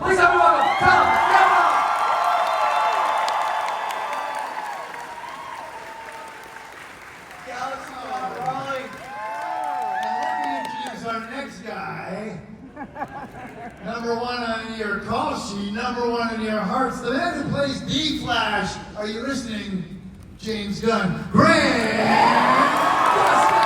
Please help me welcome Cavanah! Our next guy, number one on your call sheet, number one in your hearts, the man who plays D-Flash. Are you listening, James Gunn? Grant Gustin!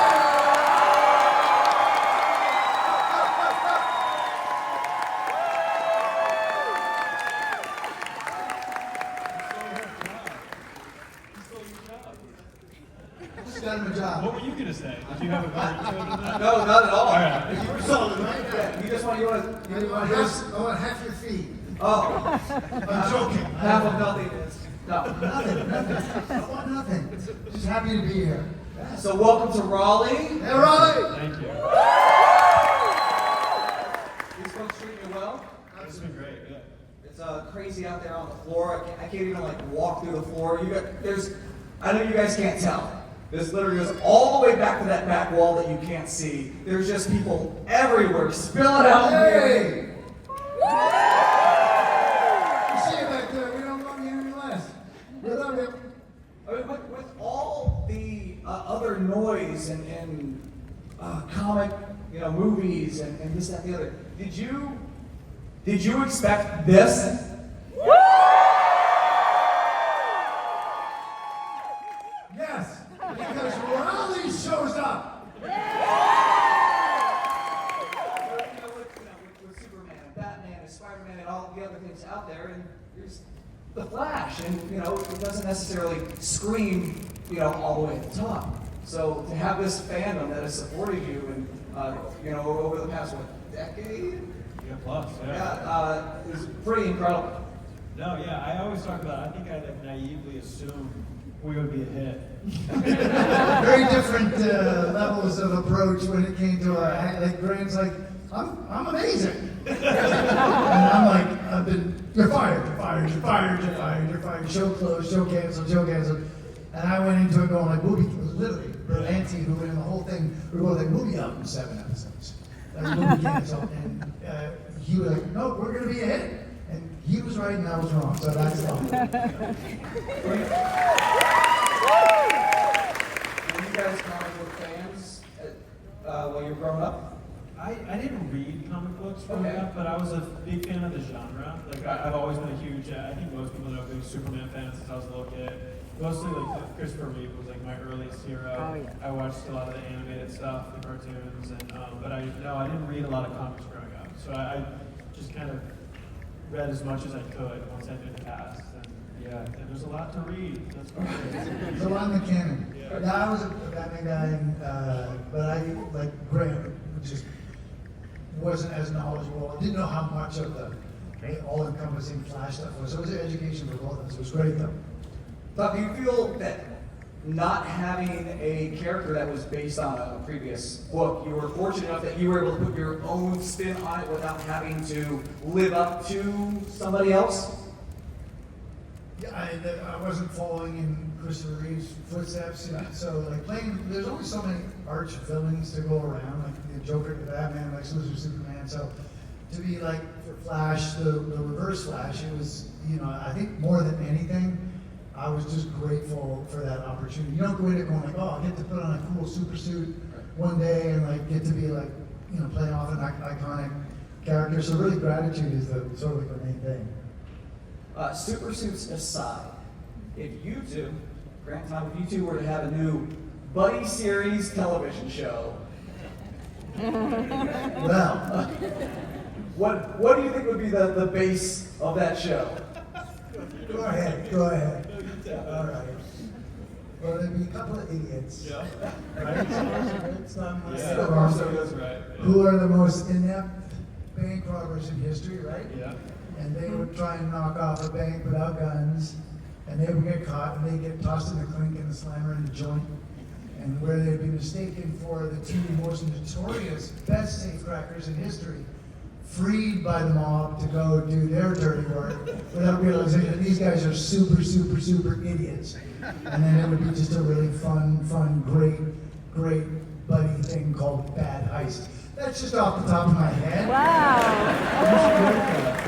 Just got him a job. What were you gonna say? Did you have a better tone than that? No, not at all. All right. You were solid, right? Yeah, you want to I want half your fee. Oh, I'm joking. half of nothing is. No. Nothing. I want nothing. Just happy to be here. So welcome to Raleigh. Hey, Raleigh! Thank you. These folks treat you well. It's been great. Yeah. It's crazy out there on the floor. I can't even like walk through the floor. I know you guys can't tell. This literally goes all the way back to that back wall that you can't see. There's just people everywhere spilling out here. You see it back there. We don't want you any less. We love you. I mean, with all the other noise and comic, movies and this, that, and the other, did you expect this? Yes, because Raleigh shows up. With Superman and Batman and Spider-Man and all the other things out there, and there's the Flash, and it doesn't necessarily scream, all the way at the top. So to have this fandom that has supported you, and over the past decade, Yeah, plus. Yeah. yeah, is pretty incredible. No, yeah. I always talk about. I think I naively assumed we would be a hit. Very different levels of approach when it came to like Grant's like, I'm amazing. And I'm like, you're fired, you're fired, you're fired, you're fired, you're fired. Show closed, show canceled, show canceled. And I went into it going like, it was literally Berlanti who went in the whole thing. We were like, movie out in 7 episodes. Movie canceled. And he was like, no, we're going to be a hit. And he was right and I was wrong. So that's all. Were you guys comic book fans while you were growing up? I didn't read comic books growing up, but I was a big fan of the genre. Like I've always been a huge. I think most people know I'm a big Superman fan since I was a little kid. Mostly like Christopher Reeve was like my earliest hero. Oh, yeah. I watched a lot of the animated stuff, the cartoons, and but I didn't read a lot of comics growing up. So I just kind of read as much as I could once I did cast. And yeah, and there's a lot to read. That's what There's a lot in the canon. Yeah. Yeah, I was a Batman guy, but I, like Grant, just wasn't as knowledgeable. I didn't know how much of the all-encompassing Flash stuff was. So it was an education for both of us. It was great, though. But do you feel that not having a character that was based on a previous book, you were fortunate enough that you were able to put your own spin on it without having to live up to somebody else? Yeah, I wasn't following in Christopher Reeve's footsteps, so like playing, there's only so many arch villains to go around, like the Joker, the Batman, like Superman. So to be like for Flash, the Reverse Flash, it was, I think more than anything, I was just grateful for that opportunity. You don't go in it going like, oh, I get to put on a cool super suit one day and like get to be like, playing off an iconic character. So really, gratitude is the sort of like the main thing. Super suits aside, if you two, Grant and Tom, if you two were to have a new buddy series television show, Well, what do you think would be the base of that show? go ahead. All right. Well, there'd be a couple of idiots. Yeah. It's not much Yeah. wrong. So that's right. Yeah. Who are the most inept bank robbers in history, right? Yeah. And they would try and knock off a bank without guns, and they would get caught, and they'd get tossed in the clink and the slammer in the joint, and where they'd be mistaken for the two most notorious, best safecrackers in history, freed by the mob to go do their dirty work without realizing that these guys are super, super, super idiots. And then it would be just a really fun, great buddy thing called Bad Heist. That's just off the top of my head. Wow.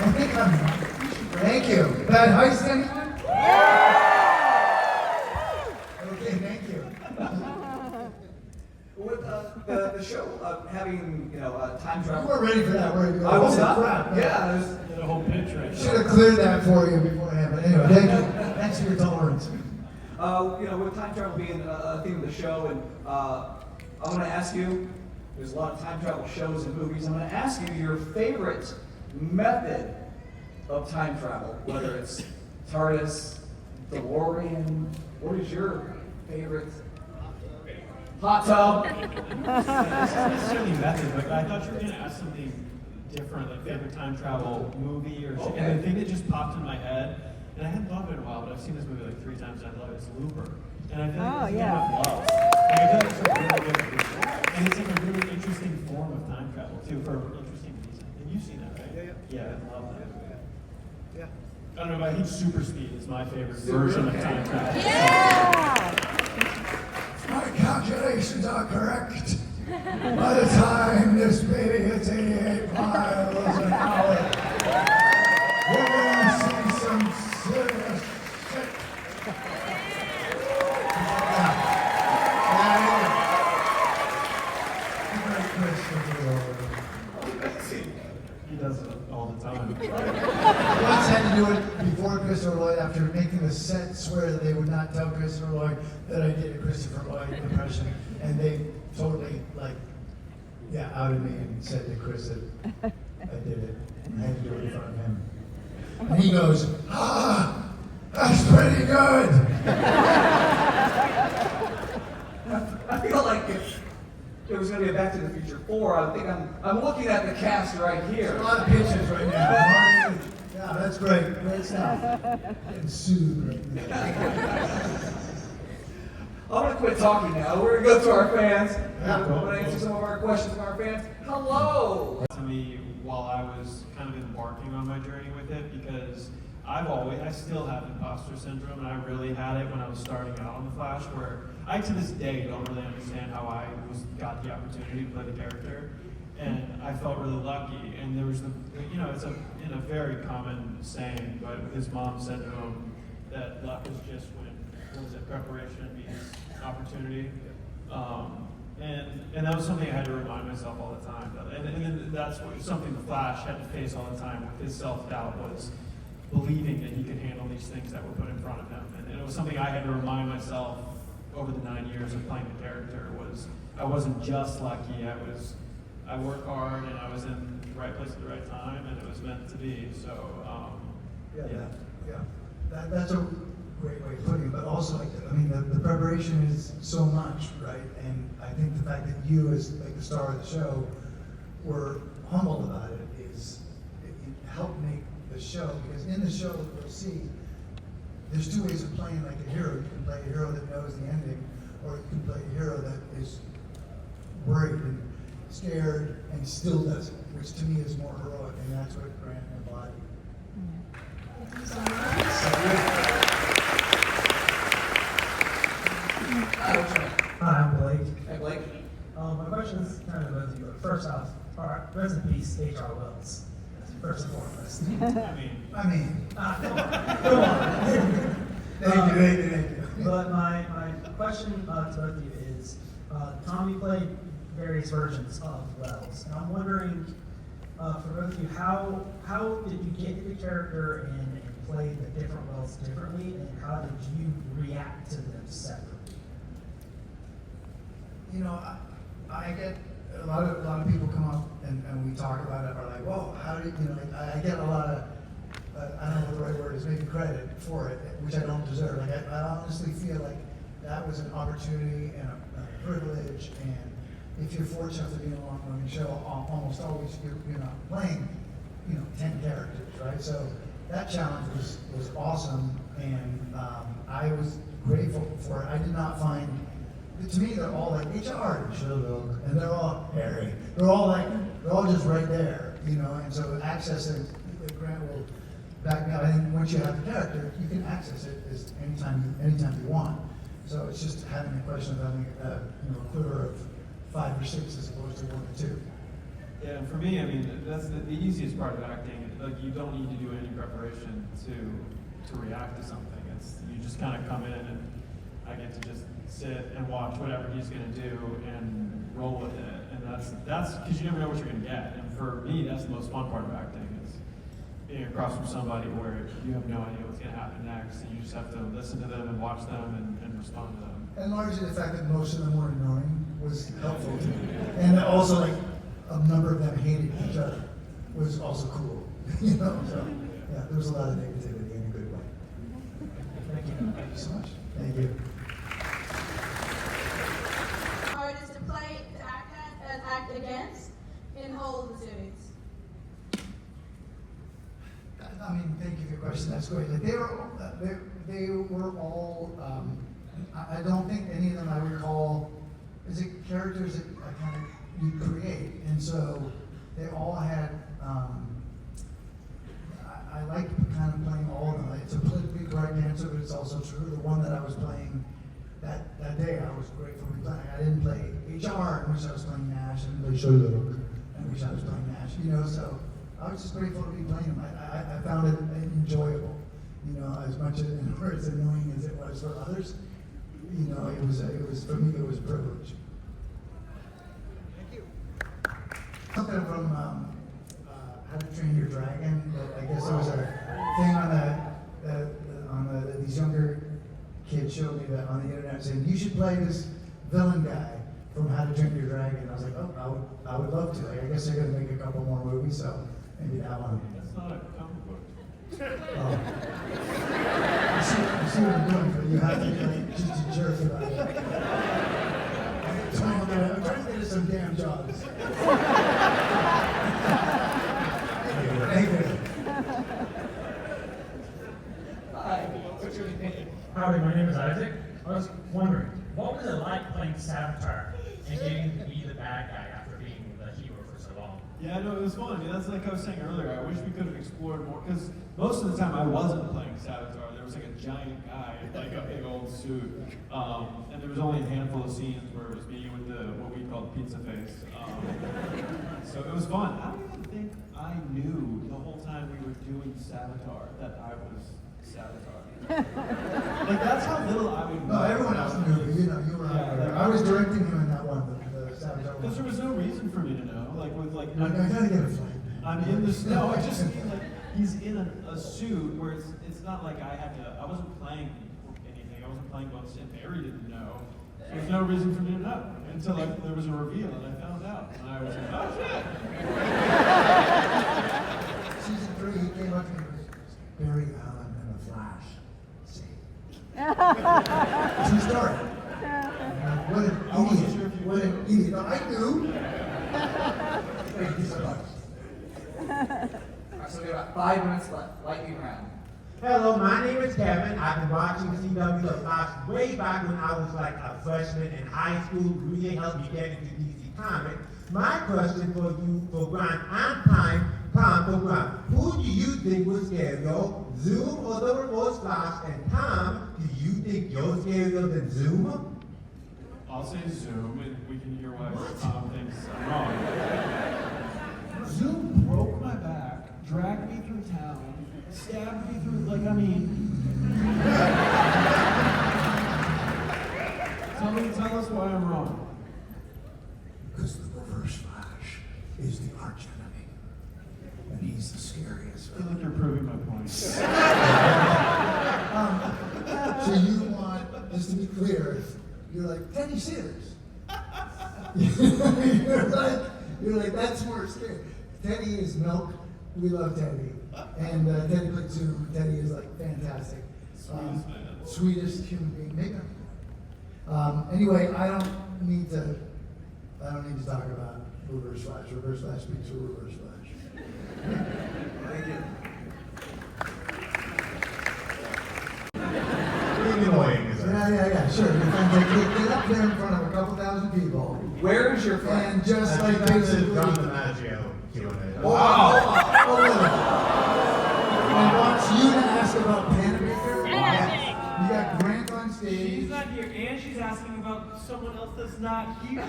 Thank you. Bad heist, anyone? Okay, thank you. With the show having, time You travel. weren't ready for that, were you? I was Holy not. crap. Yeah, there's, Get a whole pitch right Should have cleared that for you beforehand, but anyway, thank you. Thanks for your tolerance. with time travel being a theme of the show, and I want to ask you, there's a lot of time travel shows and movies. I'm going to ask you your favorite method of time travel, whether it's TARDIS, DeLorean. What is your favorite? Hot tub. Not necessarily method, but I thought you were going to ask something different, like favorite time travel movie or something. Okay. And the thing that just popped in my head, and I hadn't thought of it in a while, but I've seen this movie like 3 times and I love it. It's Looper. And I feel like it's a game of love. Like, I feel like it's a really good movie. And it's like a really interesting form of time travel too, for an interesting reason. And you've seen that, right? Yeah, I love that. Yeah. I don't know, but I think Super Speed is my favorite version of time travel. My calculations are correct. By the time this baby hits 88 miles an hour, we're going to see some serious shit. He does it all the time. Once had to do it before Christopher Lloyd after making the set swear that they would not tell Christopher Lloyd that I did a Christopher Lloyd impression. And they totally, outed me and said to Chris that I did it. I had to do it in front of him. And he goes, that's pretty good. I feel like if there was going to be a Back to the Future 4, I think I'm looking at the cast right here. A lot of pitches right now. Yeah, that's great. Great stuff. Getting sued right now. I'm going to quit talking now. We're going to go to our fans. Yeah. We're going to answer some of our questions from our fans. Hello! To me, while I was kind of embarking on my journey with it, because I still have imposter syndrome, and I really had it when I was starting out on The Flash, where I to this day don't really understand how I got the opportunity to play the character, and I felt really lucky. And there was it's a very common saying, but his mom said to him that luck is just when preparation meets opportunity. And that was something I had to remind myself all the time. And then that's something the Flash had to face all the time with his self-doubt, was believing that he could handle these things that were put in front of him. And it was something I had to remind myself over the 9 years of playing the character. I wasn't just lucky. I worked hard, and I was in the right place at the right time, and it was meant to be. So That's a great way of putting it, but also, the preparation is so much, right? And I think the fact that you, as the star of the show, were humbled about it helped make the show, because in the show, you'll see, there's 2 ways of playing like a hero. You can play a hero that knows the ending, or you can play a hero that is worried and scared and still does it, which to me is more heroic, and that's what Grant embodied. Hi, I'm Blake. Hey, Blake. My question is kind of both of you. First off, rest in peace, H.R. Wells. First and foremost. I mean, Come on. Thank you. But my question to both of you is, Tom, you played various versions of Wells, and I'm wondering, for both of you, how did you get the character and play the different Wells differently, and how did you react to them separately? I get a lot of people come up and we talk about it, are like, whoa, how did I get a lot of, I don't know what the right word is, maybe credit for it, which I don't deserve. I honestly feel like that was an opportunity and a privilege, and if you're fortunate to be in a long-running show, almost always you're not playing, 10 characters, right? So that challenge was awesome, and I was grateful for it. I did not find, to me, they're all like HR and Sherlock, and they're all Harry. They're all just right there, and so accessing, Grant will back me up. I think once you have the character, you can access it anytime you want. So it's just having a question of having a quiver of 5 or 6 as opposed to 1 or 2. Yeah, and for me, that's the easiest part of acting. like you don't need to do any preparation to react to something. You just kind of come in and I get to just sit and watch whatever he's going to do and roll with it. And that's because you never know what you're going to get. And for me, that's the most fun part of acting is being across from somebody where you have no idea what's going to happen next. And you just have to listen to them and watch them and respond to them. And largely the fact that most of them were annoying was helpful too. And also like a number of them hated each other was also cool. You know, so yeah, there was a lot of negativity in a good way. Thank you. Thank you so much. Thank you. Hardest to play, to act against in whole of the series. I mean, thank you for your question. That's great. Like they were all. I don't think any of them I recall. Is it characters that I kind of you create, and so they all had. I liked kind of playing all of them. It's a politically correct answer, but it's also true. The one that I was playing that day, I was grateful to be playing. I didn't play HR, in which I was playing Nash, I didn't play Sherlock, in which I was playing Nash. You know, so I was just grateful to be playing them. I found it enjoyable. You know, as much as annoying as it was for others. You know, it was for me. It was a privilege. Thank you. Something from How to Train Your Dragon. I guess there was a thing on these younger kids showed me that on the internet saying you should play this villain guy from How to Train Your Dragon. I was like, oh, I would love to. I guess they're gonna make a couple more movies, so maybe that one. That's not a comic book. Oh. You see what I'm doing, but you have to be like, just a jerk about it. I'm trying to get us some damn jobs. Thank you. Hi, what's your name? Howdy, my name is Isaac. I was wondering, what was it like playing Savitar and getting to be the bad guy after being the hero for so long? Yeah, no, it was fun. Yeah, that's like I was saying earlier. I wish we could have explored more because most of the time I wasn't playing Savitar. There was like a giant guy, like a big old suit, and there was only a handful of scenes where it was me with the what we called pizza face. So it was fun. I don't even think I knew the whole time we were doing Savitar that I was Savitar. Like that's how little I would know. No, everyone else knew, but you know, you were out there. I was directing him in that one, the Savitar Because there one. was no reason for me to know. Like with like. I gotta get a flight. I'm in this. No, I just mean like he's in a suit where it's not like I had to. I wasn't playing anything. I wasn't playing Gustin. And Barry didn't know. So there's no reason for me to know until there was a reveal and I found out and I was like, oh shit. Season 3, he came up to me and was Barry Allen and the Flash. See? True story. What an I wasn't idiot. sure if you What knew. an idiot. No, I knew. Thank you so much. All right, so we got about 5 minutes left. Lightning round. Hello, my name is Kevin. I've been watching CW The Flash way back when I was like a freshman in high school. Really helped me get into DC Comics. My question for you, for Grant and Tom, for Grant. Who do you think was scarier, Zoom or the Reverse Flash? And Tom, do you think you're scarier than Zoom? I'll say Zoom and we can hear why Tom thinks I'm wrong. Zoom broke my back, dragged me through town, stabbed me through, like, I mean. Tell us why I'm wrong. Because the Reverse Flash is the arch enemy. And he's the scariest. I feel like you're proving my point. So you want, just to be clear, you're like, Teddy Sears. you're like, that's more scary. Teddy is milk. We love Teddy. And Teddy played Zoom. Teddy is like fantastic. Sweetest man. Sweetest human being. Maybe. Anyway, I don't need to talk about Reverse Flash. Reverse Flash speaks for Reverse Flash. Thank you. Pretty annoying, isn't it? Yeah, sure. Get up there in front of a couple thousand people. Where is your friend? And just like That's basically. the John DiMaggio Q&A. I want you to ask about Panabaker. You got Grant on stage. She's not here, and she's asking about someone else that's not here.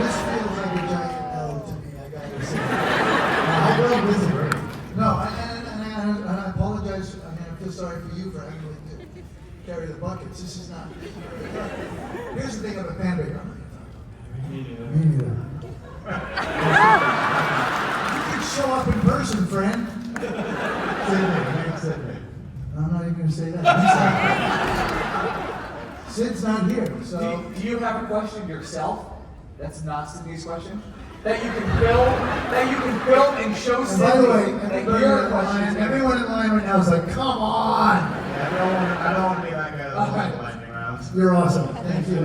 This feels like a giant L to me, I gotta say. I love this. sorry for you for having to carry the buckets. This is not. Here's the thing about fan base. I'm not Me neither. Me neither. You can show up in person, friend. Sydney. I'm not even going to say that. Sid's not here, so. Do you have a question yourself? That's not Sydney's question. That you can film and show And Sydney. by the way, that everybody your in question line, is everyone in line right now is like, come on! I don't want to be that guy that wins the lightning rounds. You're awesome. Thank you.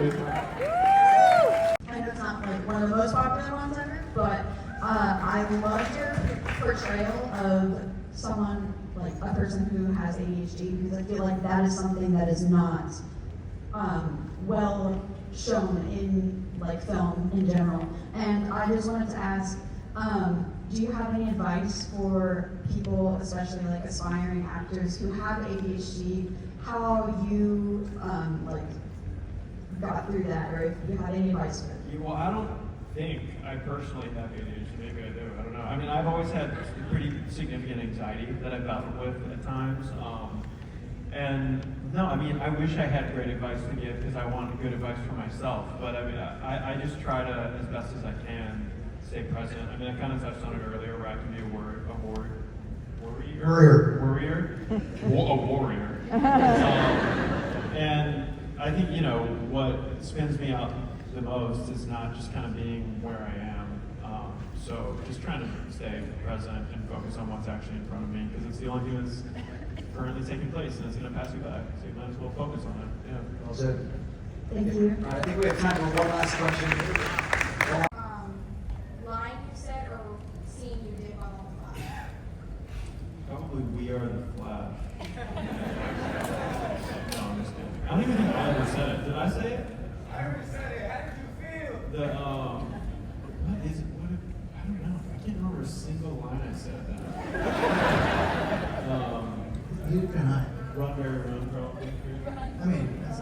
I know it's not like one of the most popular ones ever, but I loved your portrayal of someone, like a person who has ADHD, because I feel like that is something that is not well shown in like film in general. And I just wanted to ask, do you have any advice for people, especially like aspiring actors who have ADHD, how you like got through that, or if you had any advice for them? Well, I don't think I personally have ADHD. Maybe I do. I don't know. I mean, I've always had pretty significant anxiety that I've battled with at times. And no, I mean, I wish I had great advice to give because I want good advice for myself. But I mean, I just try to, as best as I can, stay present. I mean, I kind of touched on it earlier, where I can be a warrior. And I think, you know, what spins me out the most is not just kind of being where I am. So just trying to stay present and focus on what's actually in front of me, because it's the only thing that's currently taking place, and it's going to pass you by. So you might as well focus on it. Yeah. Well said. Thank you. I think we have time for one last question. Line you said or scene you did while on the Flash? Probably We Are the Flash. No, I'm just kidding. I don't even think I ever said it. Did I say it? I already said it. How did you feel? What is it? I don't know. I can't remember a single line I said that. You can hide. Run, Barry, Run, probably. I mean, that's, I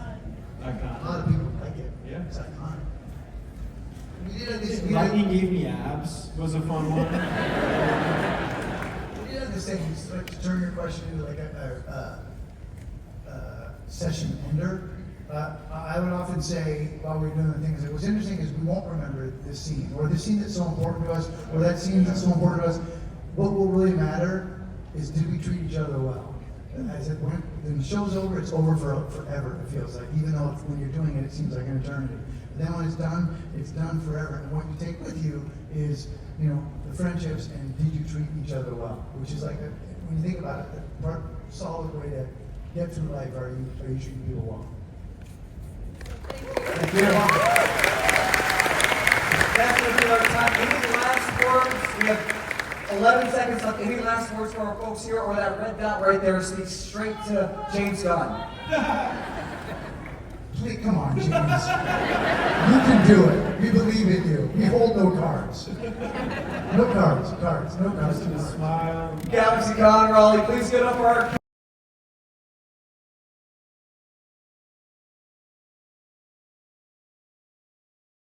a can't. lot of people like it. Yeah. It's iconic. We did this. Lightning Gave Me Abs was a fun one. We did this thing. Like to turn your question into like a session ender. I would often say while we're doing the things, what's interesting is we won't remember this scene, or this scene that's so important to us, or that scene that's so important to us. What will really matter is, did we treat each other well? And I said, when the show's over, it's over forever, it feels like. Even though when you're doing it, it seems like an eternity. But then when it's done forever. And what you take with you is, you know, the friendships and did you treat each other well? Which is like, when you think about it, the solid way to get through life, are you treating people well? Thank you. That's going to be our time. Any last words? We have 11 seconds left. Any last words for our folks here, or that red dot right there speaks straight to James Gunn? Please, come on, James. You can do it. We believe in you. We hold no cards. No cards. No cards. Smile. Galaxy Con, Raleigh, please get up for our